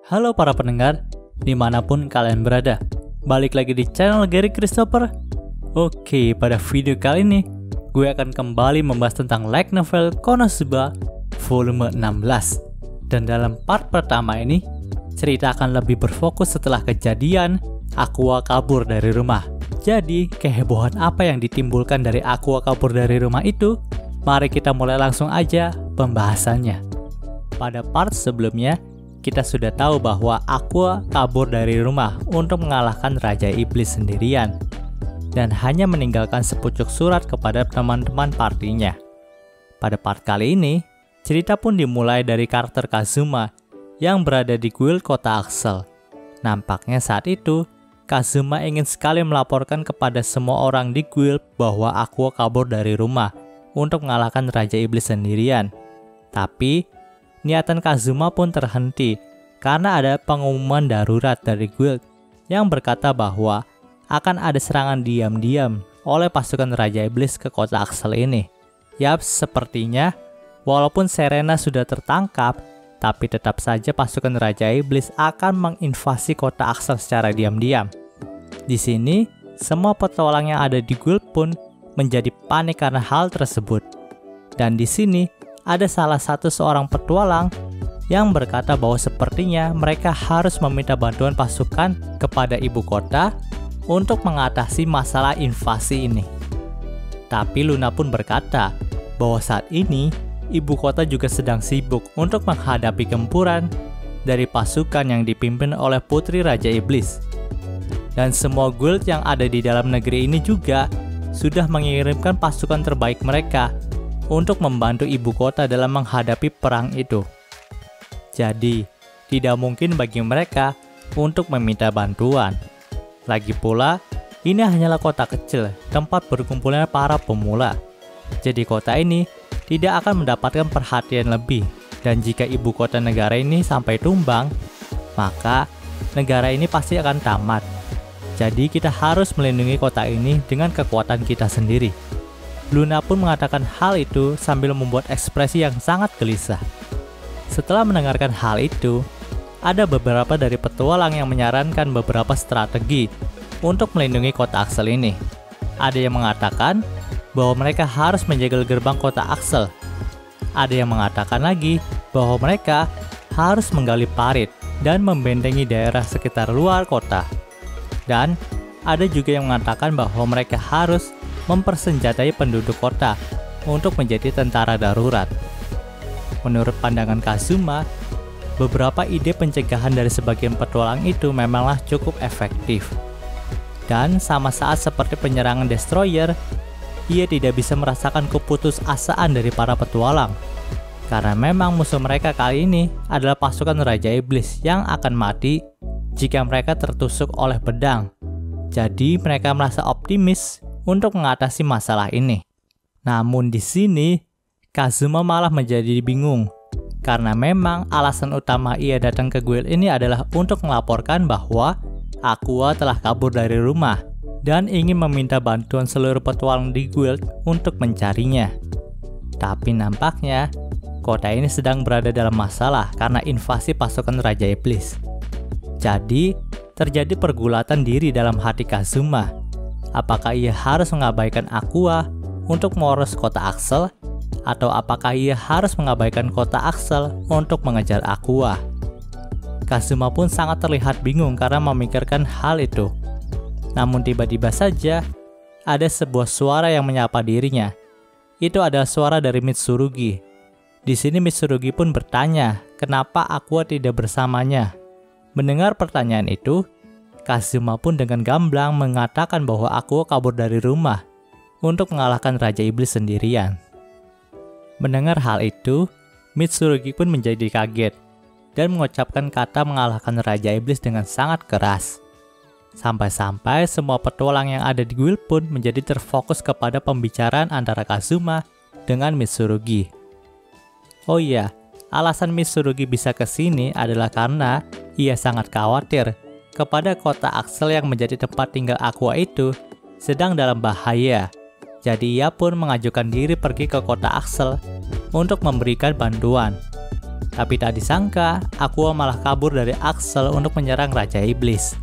Halo para pendengar, dimanapun kalian berada. Balik lagi di channel Gary Christopher. Oke, pada video kali ini gue akan kembali membahas tentang light novel Konosuba volume 16. Dan dalam part pertama ini, cerita akan lebih berfokus setelah kejadian Aqua kabur dari rumah. Jadi, kehebohan apa yang ditimbulkan dari Aqua kabur dari rumah itu? Mari kita mulai langsung aja pembahasannya. Pada part sebelumnya, kita sudah tahu bahwa Aqua kabur dari rumah untuk mengalahkan Raja Iblis sendirian dan hanya meninggalkan sepucuk surat kepada teman-teman partinya. Pada part kali ini, cerita pun dimulai dari karakter Kazuma yang berada di guild kota Axel. Nampaknya saat itu, Kazuma ingin sekali melaporkan kepada semua orang di guild bahwa Aqua kabur dari rumah untuk mengalahkan Raja Iblis sendirian. Tapi, niatan Kazuma pun terhenti karena ada pengumuman darurat dari guild yang berkata bahwa akan ada serangan diam-diam oleh pasukan Raja Iblis ke kota Axel ini. Yap, sepertinya walaupun Serena sudah tertangkap, tapi tetap saja pasukan Raja Iblis akan menginvasi kota Axel secara diam-diam. Di sini, semua petualang yang ada di guild pun menjadi panik karena hal tersebut. Dan di sini, ada salah satu seorang petualang yang berkata bahwa sepertinya mereka harus meminta bantuan pasukan kepada ibu kota untuk mengatasi masalah invasi ini. Tapi Luna pun berkata bahwa saat ini ibu kota juga sedang sibuk untuk menghadapi gempuran dari pasukan yang dipimpin oleh Putri Raja Iblis. Dan semua guild yang ada di dalam negeri ini juga sudah mengirimkan pasukan terbaik mereka untuk membantu ibu kota dalam menghadapi perang itu. Jadi, tidak mungkin bagi mereka untuk meminta bantuan. Lagi pula, ini hanyalah kota kecil, tempat berkumpulnya para pemula. Jadi kota ini tidak akan mendapatkan perhatian lebih. Dan jika ibu kota negara ini sampai tumbang, maka negara ini pasti akan tamat. Jadi kita harus melindungi kota ini dengan kekuatan kita sendiri. Luna pun mengatakan hal itu sambil membuat ekspresi yang sangat gelisah. Setelah mendengarkan hal itu, ada beberapa dari petualang yang menyarankan beberapa strategi untuk melindungi kota Axel ini. Ada yang mengatakan bahwa mereka harus menjaga gerbang kota Axel. Ada yang mengatakan lagi bahwa mereka harus menggali parit dan membentengi daerah sekitar luar kota. Dan ada juga yang mengatakan bahwa mereka harus mempersenjatai penduduk kota untuk menjadi tentara darurat. Menurut pandangan Kazuma, beberapa ide pencegahan dari sebagian petualang itu memanglah cukup efektif. Dan sama saat seperti penyerangan destroyer, ia tidak bisa merasakan keputusasaan dari para petualang. Karena memang musuh mereka kali ini adalah pasukan Raja Iblis yang akan mati jika mereka tertusuk oleh pedang. Jadi mereka merasa optimis untuk mengatasi masalah ini. Namun di sini, Kazuma malah menjadi bingung. Karena memang alasan utama ia datang ke guild ini adalah untuk melaporkan bahwa Aqua telah kabur dari rumah dan ingin meminta bantuan seluruh petualang di guild untuk mencarinya. Tapi nampaknya, kota ini sedang berada dalam masalah karena invasi pasukan Raja Iblis. Jadi, terjadi pergulatan diri dalam hati Kazuma. Apakah ia harus mengabaikan Aqua untuk mengurus kota Axel? Atau apakah ia harus mengabaikan kota Axel untuk mengejar Aqua? Kazuma pun sangat terlihat bingung karena memikirkan hal itu. Namun tiba-tiba saja, ada sebuah suara yang menyapa dirinya. Itu adalah suara dari Mitsurugi. Di sini Mitsurugi pun bertanya, kenapa Aqua tidak bersamanya? Mendengar pertanyaan itu, Kazuma pun dengan gamblang mengatakan bahwa Aqua kabur dari rumah untuk mengalahkan Raja Iblis sendirian. Mendengar hal itu, Mitsurugi pun menjadi kaget dan mengucapkan kata mengalahkan Raja Iblis dengan sangat keras. Sampai-sampai semua petualang yang ada di guild pun menjadi terfokus kepada pembicaraan antara Kazuma dengan Mitsurugi. Oh iya, alasan Mitsurugi bisa ke sini adalah karena ia sangat khawatir kepada kota Axel yang menjadi tempat tinggal Aqua itu sedang dalam bahaya. Jadi ia pun mengajukan diri pergi ke kota Axel untuk memberikan bantuan. Tapi tak disangka, Aqua malah kabur dari Axel untuk menyerang Raja Iblis.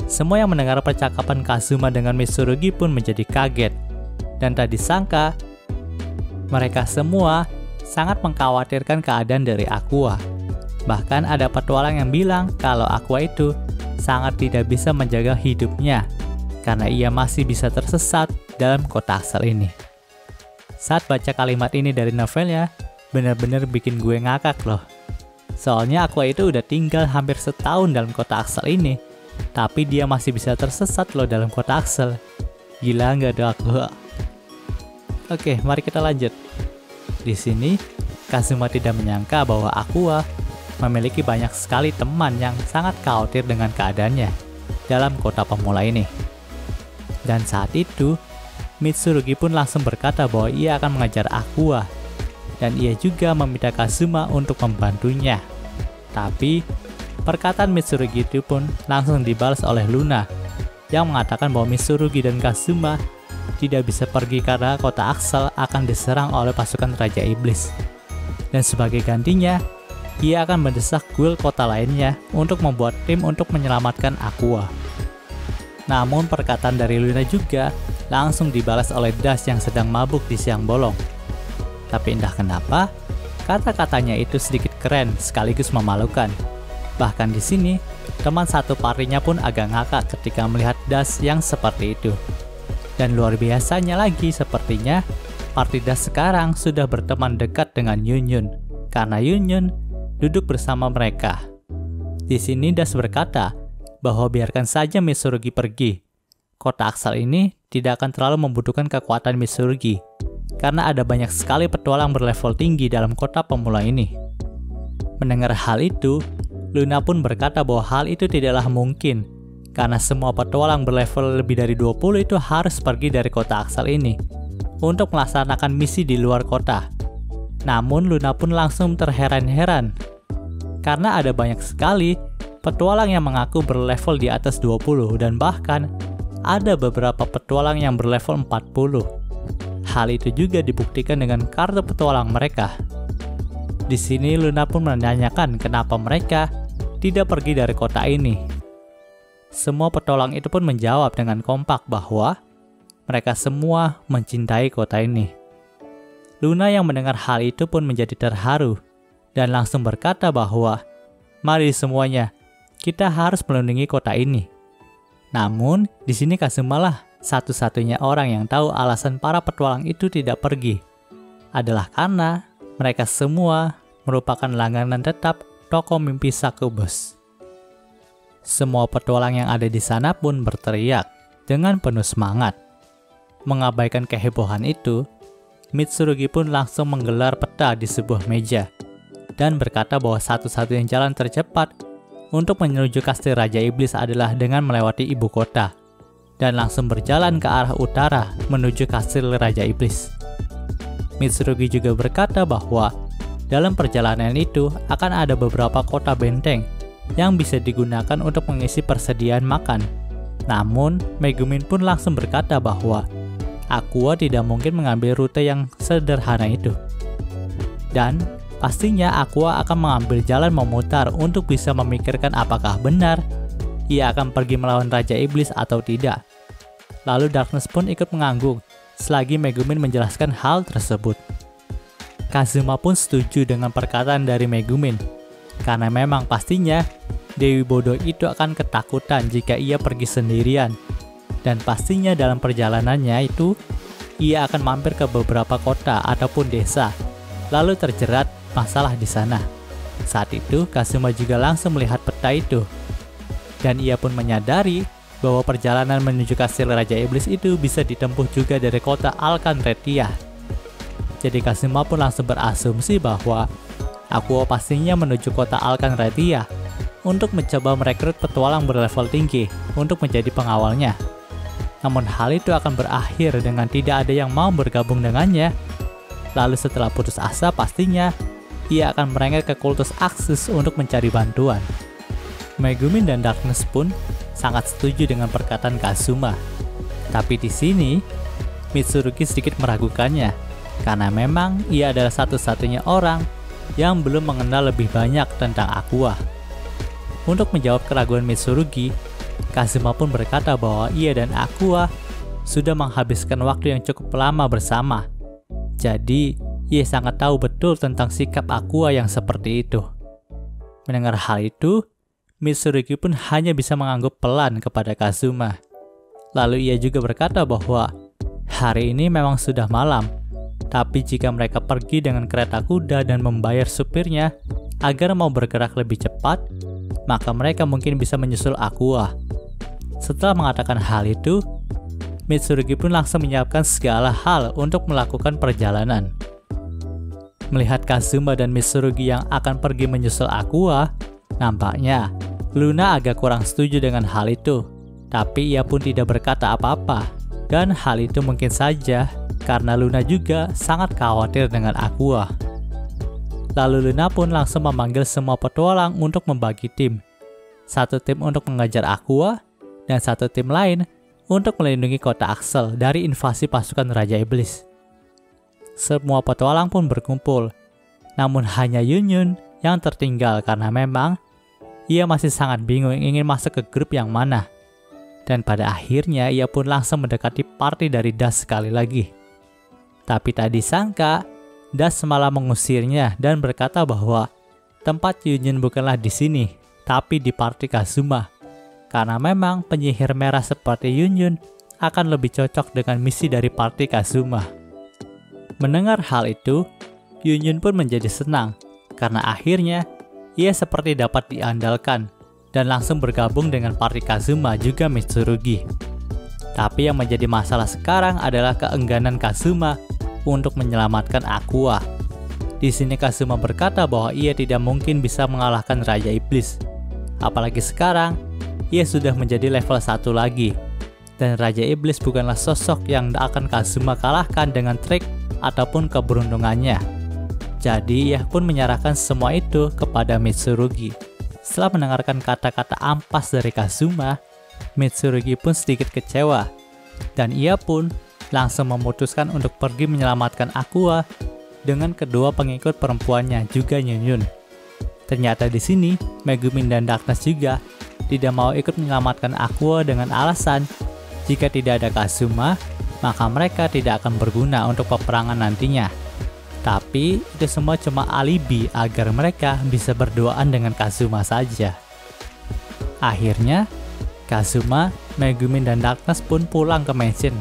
Semua yang mendengar percakapan Kazuma dengan Mitsurugi pun menjadi kaget. Dan tak disangka, mereka semua sangat mengkhawatirkan keadaan dari Aqua. Bahkan ada petualang yang bilang kalau Aqua itu sangat tidak bisa menjaga hidupnya karena ia masih bisa tersesat dalam kota Axel ini. Saat baca kalimat ini dari novelnya, benar-benar bikin gue ngakak loh. Soalnya Aqua itu udah tinggal hampir setahun dalam kota Axel ini, tapi dia masih bisa tersesat loh dalam kota Axel. Gila nggak tuh Aqua? Oke, mari kita lanjut. Di sini, Kazuma tidak menyangka bahwa Aqua memiliki banyak sekali teman yang sangat khawatir dengan keadaannya dalam kota pemula ini. Dan saat itu, Mitsurugi pun langsung berkata bahwa ia akan mengajar Aqua. Dan ia juga meminta Kazuma untuk membantunya. Tapi, perkataan Mitsurugi itu pun langsung dibalas oleh Luna, yang mengatakan bahwa Mitsurugi dan Kazuma tidak bisa pergi karena kota Axel akan diserang oleh pasukan Raja Iblis. Dan sebagai gantinya, ia akan mendesak guild kota lainnya untuk membuat tim untuk menyelamatkan Aqua. Namun perkataan dari Luna juga langsung dibalas oleh Das yang sedang mabuk di siang bolong. Tapi entah kenapa, kata-katanya itu sedikit keren sekaligus memalukan. Bahkan di sini, teman satu partinya pun agak ngakak ketika melihat Das yang seperti itu. Dan luar biasanya lagi sepertinya, party Das sekarang sudah berteman dekat dengan Yunyun, karena Yunyun duduk bersama mereka. Di sini Das berkata bahwa biarkan saja Mitsurugi pergi. Kota Axel ini tidak akan terlalu membutuhkan kekuatan Mitsurugi, karena ada banyak sekali petualang berlevel tinggi dalam kota pemula ini. Mendengar hal itu, Luna pun berkata bahwa hal itu tidaklah mungkin, karena semua petualang berlevel lebih dari 20 itu harus pergi dari kota Axel ini untuk melaksanakan misi di luar kota. Namun Luna pun langsung terheran-heran, karena ada banyak sekali petualang yang mengaku berlevel di atas 20 dan bahkan ada beberapa petualang yang berlevel 40. Hal itu juga dibuktikan dengan kartu petualang mereka. Di sini Luna pun menanyakan kenapa mereka tidak pergi dari kota ini. Semua petualang itu pun menjawab dengan kompak bahwa mereka semua mencintai kota ini. Luna yang mendengar hal itu pun menjadi terharu dan langsung berkata bahwa mari semuanya, kita harus melindungi kota ini. Namun di sini Kazuma lah satu-satunya orang yang tahu alasan para petualang itu tidak pergi adalah karena mereka semua merupakan langganan tetap toko mimpi Succubus. Semua petualang yang ada di sana pun berteriak dengan penuh semangat. Mengabaikan kehebohan itu, Mitsurugi pun langsung menggelar peta di sebuah meja dan berkata bahwa satu-satunya jalan tercepat untuk menuju kastil Raja Iblis adalah dengan melewati ibu kota dan langsung berjalan ke arah utara menuju kastil Raja Iblis. Mitsurugi juga berkata bahwa dalam perjalanan itu akan ada beberapa kota benteng yang bisa digunakan untuk mengisi persediaan makan. Namun, Megumin pun langsung berkata bahwa Aqua tidak mungkin mengambil rute yang sederhana itu. Dan pastinya Aqua akan mengambil jalan memutar untuk bisa memikirkan apakah benar ia akan pergi melawan Raja Iblis atau tidak. Lalu Darkness pun ikut mengangguk selagi Megumin menjelaskan hal tersebut. Kazuma pun setuju dengan perkataan dari Megumin, karena memang pastinya Dewi Bodoh itu akan ketakutan jika ia pergi sendirian. Dan pastinya dalam perjalanannya itu, ia akan mampir ke beberapa kota ataupun desa, lalu terjerat masalah di sana. Saat itu, Kazuma juga langsung melihat peta itu. Dan ia pun menyadari bahwa perjalanan menuju kastil Raja Iblis itu bisa ditempuh juga dari kota Alcanretia. Jadi Kazuma pun langsung berasumsi bahwa Aqua pastinya menuju kota Alcanretia untuk mencoba merekrut petualang berlevel tinggi untuk menjadi pengawalnya. Namun hal itu akan berakhir dengan tidak ada yang mau bergabung dengannya. Lalu setelah putus asa pastinya ia akan merengek ke kultus Axis untuk mencari bantuan. Megumin dan Darkness pun sangat setuju dengan perkataan Kazuma. Tapi di sini Mitsurugi sedikit meragukannya, karena memang ia adalah satu-satunya orang yang belum mengenal lebih banyak tentang Aqua. Untuk menjawab keraguan Mitsurugi, Kazuma pun berkata bahwa ia dan Aqua sudah menghabiskan waktu yang cukup lama bersama. Jadi, ia sangat tahu betul tentang sikap Aqua yang seperti itu. Mendengar hal itu, Mitsurugi pun hanya bisa mengangguk pelan kepada Kazuma. Lalu ia juga berkata bahwa hari ini memang sudah malam, tapi jika mereka pergi dengan kereta kuda dan membayar supirnya agar mau bergerak lebih cepat, maka mereka mungkin bisa menyusul Aqua. Setelah mengatakan hal itu, Mitsurugi pun langsung menyiapkan segala hal untuk melakukan perjalanan. Melihat Kazuma dan Mitsurugi yang akan pergi menyusul Aqua, nampaknya Luna agak kurang setuju dengan hal itu, tapi ia pun tidak berkata apa-apa. Dan hal itu mungkin saja karena Luna juga sangat khawatir dengan Aqua. Lalu Luna pun langsung memanggil semua petualang untuk membagi tim. Satu tim untuk mengejar Aqua, dan satu tim lain untuk melindungi kota Axel dari invasi pasukan Raja Iblis. Semua petualang pun berkumpul, namun hanya Yunyun yang tertinggal karena memang ia masih sangat bingung ingin masuk ke grup yang mana. Dan pada akhirnya ia pun langsung mendekati party dari Das sekali lagi. Tapi tak disangka, Das malah mengusirnya dan berkata bahwa tempat Yunyun bukanlah di sini, tapi di party Kazuma. Karena memang penyihir merah seperti Yunyun akan lebih cocok dengan misi dari party Kazuma. Mendengar hal itu, Yunyun pun menjadi senang, karena akhirnya ia seperti dapat diandalkan dan langsung bergabung dengan party Kazuma juga Mitsurugi. Tapi yang menjadi masalah sekarang adalah keengganan Kazuma untuk menyelamatkan Aqua. Di sini Kazuma berkata bahwa ia tidak mungkin bisa mengalahkan Raja Iblis. Apalagi sekarang, ia sudah menjadi level 1 lagi. Dan Raja Iblis bukanlah sosok yang akan Kazuma kalahkan dengan trik ataupun keberuntungannya. Jadi ia pun menyerahkan semua itu kepada Mitsurugi. Setelah mendengarkan kata-kata ampas dari Kazuma, Mitsurugi pun sedikit kecewa, dan ia pun langsung memutuskan untuk pergi menyelamatkan Aqua dengan kedua pengikut perempuannya juga Yunyun. Ternyata di sini Megumin dan Darkness juga tidak mau ikut menyelamatkan Aqua dengan alasan jika tidak ada Kazuma, maka mereka tidak akan berguna untuk peperangan nantinya. Tapi itu semua cuma alibi agar mereka bisa berduaan dengan Kazuma saja. Akhirnya, Kazuma, Megumin, dan Darkness pun pulang ke mansion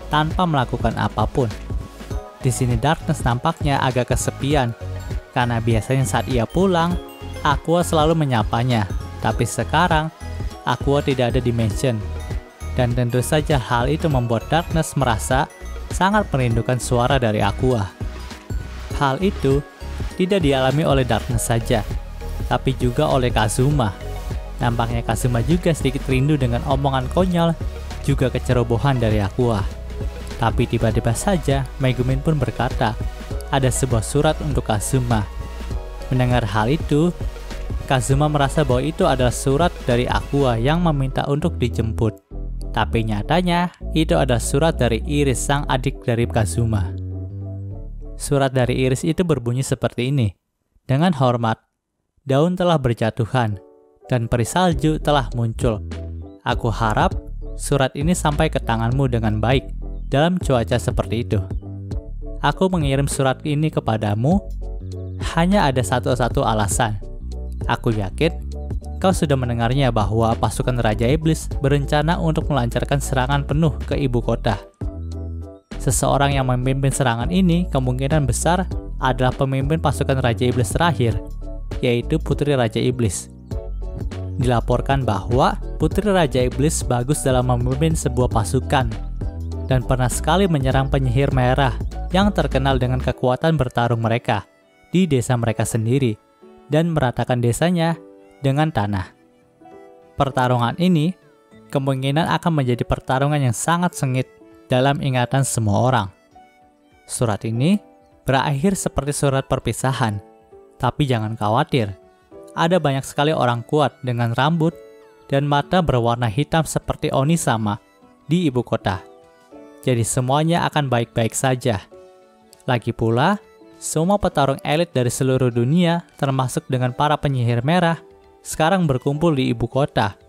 tanpa melakukan apapun. Di sini Darkness nampaknya agak kesepian, karena biasanya saat ia pulang, Aqua selalu menyapanya. Tapi sekarang, Aqua tidak ada di mansion. Dan tentu saja hal itu membuat Darkness merasa sangat merindukan suara dari Aqua. Hal itu tidak dialami oleh Darkness saja, tapi juga oleh Kazuma. Nampaknya Kazuma juga sedikit rindu dengan omongan konyol, juga kecerobohan dari Aqua. Tapi tiba-tiba saja Megumin pun berkata, ada sebuah surat untuk Kazuma. Mendengar hal itu, Kazuma merasa bahwa itu adalah surat dari Aqua yang meminta untuk dijemput. Tapi nyatanya, itu adalah surat dari Iris, sang adik dari Kazuma. Surat dari Iris itu berbunyi seperti ini. Dengan hormat, daun telah berjatuhan, dan peri salju telah muncul. Aku harap surat ini sampai ke tanganmu dengan baik dalam cuaca seperti itu. Aku mengirim surat ini kepadamu hanya ada satu alasan. Aku yakin kau sudah mendengarnya bahwa pasukan Raja Iblis berencana untuk melancarkan serangan penuh ke ibu kota. Seseorang yang memimpin serangan ini kemungkinan besar adalah pemimpin pasukan Raja Iblis terakhir, yaitu Putri Raja Iblis. Dilaporkan bahwa Putri Raja Iblis bagus dalam memimpin sebuah pasukan, dan pernah sekali menyerang penyihir merah yang terkenal dengan kekuatan bertarung mereka di desa mereka sendiri, dan meratakan desanya dengan tanah. Pertarungan ini kemungkinan akan menjadi pertarungan yang sangat sengit dalam ingatan semua orang. Surat ini berakhir seperti surat perpisahan, tapi jangan khawatir. Ada banyak sekali orang kuat dengan rambut dan mata berwarna hitam seperti Onisama di ibu kota. Jadi semuanya akan baik-baik saja. Lagi pula, semua petarung elit dari seluruh dunia, termasuk dengan para penyihir merah, sekarang berkumpul di ibu kota.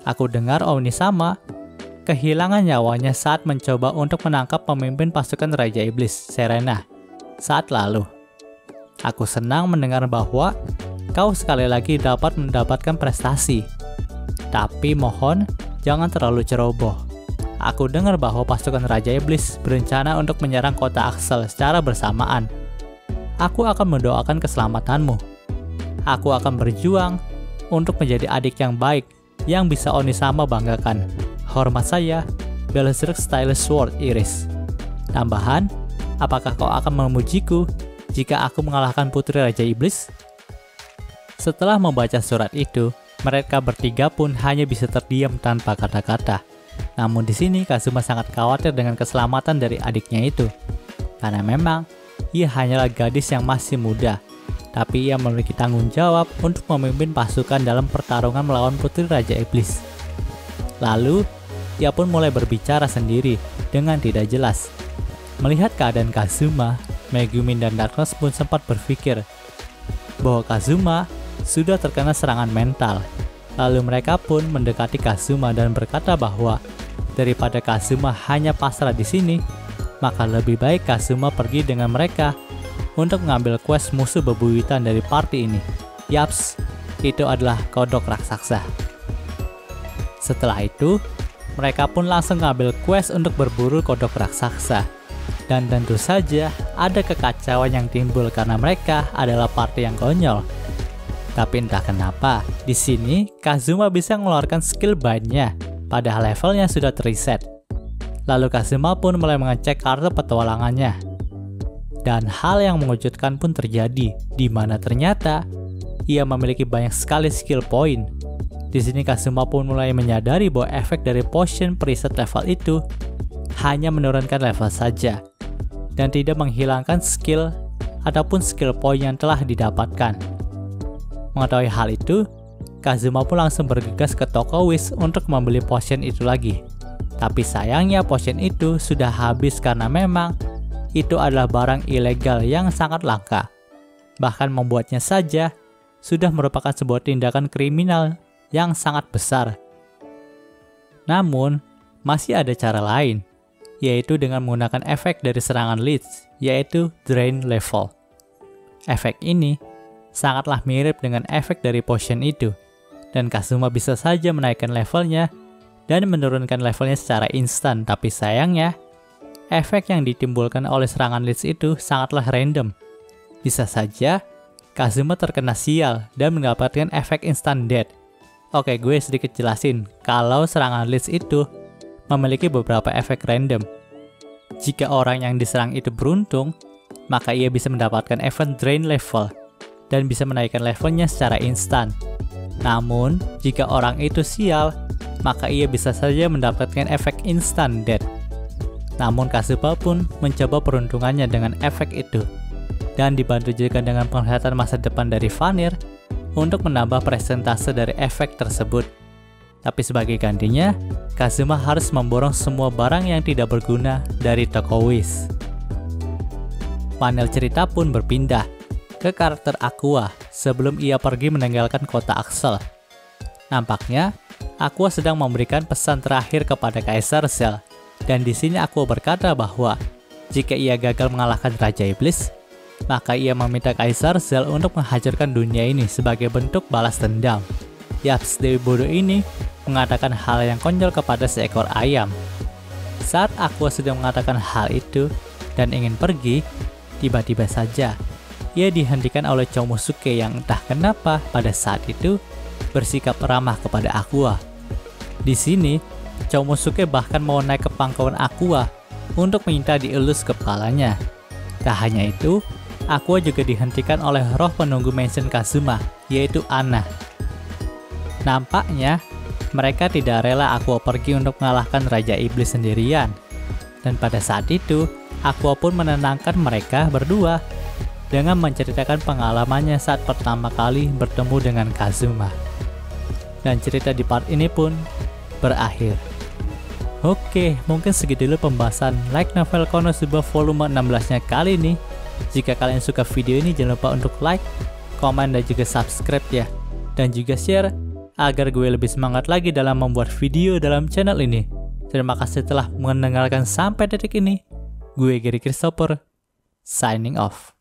Aku dengar Onisama kehilangan nyawanya saat mencoba untuk menangkap pemimpin pasukan Raja Iblis, Serena, saat lalu. Aku senang mendengar bahwa kau sekali lagi dapat mendapatkan prestasi. Tapi mohon, jangan terlalu ceroboh. Aku dengar bahwa pasukan Raja Iblis berencana untuk menyerang kota Axel secara bersamaan. Aku akan mendoakan keselamatanmu. Aku akan berjuang untuk menjadi adik yang baik yang bisa Onisama banggakan. Hormat saya, Beelzerk Stylus Sword Iris. Tambahan, apakah kau akan memujiku jika aku mengalahkan Putri Raja Iblis? Setelah membaca surat itu, mereka bertiga pun hanya bisa terdiam tanpa kata-kata. Namun di sini Kazuma sangat khawatir dengan keselamatan dari adiknya itu. Karena memang, ia hanyalah gadis yang masih muda. Tapi ia memiliki tanggung jawab untuk memimpin pasukan dalam pertarungan melawan Putri Raja Iblis. Lalu, ia pun mulai berbicara sendiri dengan tidak jelas. Melihat keadaan Kazuma, Megumin dan Darkness pun sempat berpikir bahwa Kazuma sudah terkena serangan mental. Lalu mereka pun mendekati Kazuma dan berkata bahwa daripada Kazuma hanya pasrah di sini, maka lebih baik Kazuma pergi dengan mereka untuk mengambil quest musuh bebuyutan dari party ini. Yaps, itu adalah kodok raksasa. Setelah itu, mereka pun langsung mengambil quest untuk berburu kodok raksasa. Dan tentu saja ada kekacauan yang timbul karena mereka adalah party yang konyol. Tapi entah kenapa, di sini Kazuma bisa mengeluarkan skill bind-nya, padahal levelnya sudah terreset. Lalu Kazuma pun mulai mengecek kartu petualangannya. Dan hal yang mengejutkan pun terjadi, di mana ternyata ia memiliki banyak sekali skill point. Di sini Kazuma pun mulai menyadari bahwa efek dari potion preset level itu hanya menurunkan level saja, dan tidak menghilangkan skill ataupun skill point yang telah didapatkan. Mengetahui hal itu, Kazuma pun langsung bergegas ke toko Wish untuk membeli potion itu lagi. Tapi sayangnya potion itu sudah habis karena memang itu adalah barang ilegal yang sangat langka. Bahkan membuatnya saja sudah merupakan sebuah tindakan kriminal yang sangat besar. Namun, masih ada cara lain, yaitu dengan menggunakan efek dari serangan leech, yaitu Drain Level. Efek ini sangatlah mirip dengan efek dari potion itu, dan Kazuma bisa saja menaikkan levelnya dan menurunkan levelnya secara instan. Tapi sayangnya, efek yang ditimbulkan oleh serangan leech itu sangatlah random. Bisa saja Kazuma terkena sial dan mendapatkan efek instant death. Oke, gue sedikit jelasin kalau serangan leech itu memiliki beberapa efek random. Jika orang yang diserang itu beruntung, maka ia bisa mendapatkan event Drain Level dan bisa menaikkan levelnya secara instan. Namun, jika orang itu sial, maka ia bisa saja mendapatkan efek instant death. Namun Kazuma pun mencoba peruntungannya dengan efek itu, dan dibantu juga dengan penglihatan masa depan dari Vanir untuk menambah persentase dari efek tersebut. Tapi sebagai gantinya, Kazuma harus memborong semua barang yang tidak berguna dari toko Wish. Panel cerita pun berpindah ke karakter Aqua sebelum ia pergi meninggalkan kota Axel. Nampaknya, Aqua sedang memberikan pesan terakhir kepada Kaisar Zell, dan di sini Aqua berkata bahwa jika ia gagal mengalahkan Raja Iblis, maka ia meminta Kaisar Zell untuk menghancurkan dunia ini sebagai bentuk balas dendam. Yaps, Dewi bodoh ini mengatakan hal yang konyol kepada seekor ayam. Saat Aqua sudah mengatakan hal itu dan ingin pergi, tiba-tiba saja ia dihentikan oleh Chomusuke yang entah kenapa pada saat itu bersikap ramah kepada Aqua. Di sini, Chomusuke bahkan mau naik ke pangkuan Aqua untuk minta dielus kepalanya. Tak hanya itu, Aqua juga dihentikan oleh roh penunggu mansion Kazuma, yaitu Anna. Nampaknya, mereka tidak rela Aqua pergi untuk mengalahkan Raja Iblis sendirian. Dan pada saat itu, Aqua pun menenangkan mereka berdua dengan menceritakan pengalamannya saat pertama kali bertemu dengan Kazuma. Dan cerita di part ini pun berakhir. Oke, mungkin segitu dulu pembahasan light novel Konosuba volume 16-nya kali ini. Jika kalian suka video ini, jangan lupa untuk like, komen, dan juga subscribe ya. Dan juga share, agar gue lebih semangat lagi dalam membuat video dalam channel ini. Terima kasih telah mendengarkan sampai detik ini. Gue Gary Christopher, signing off.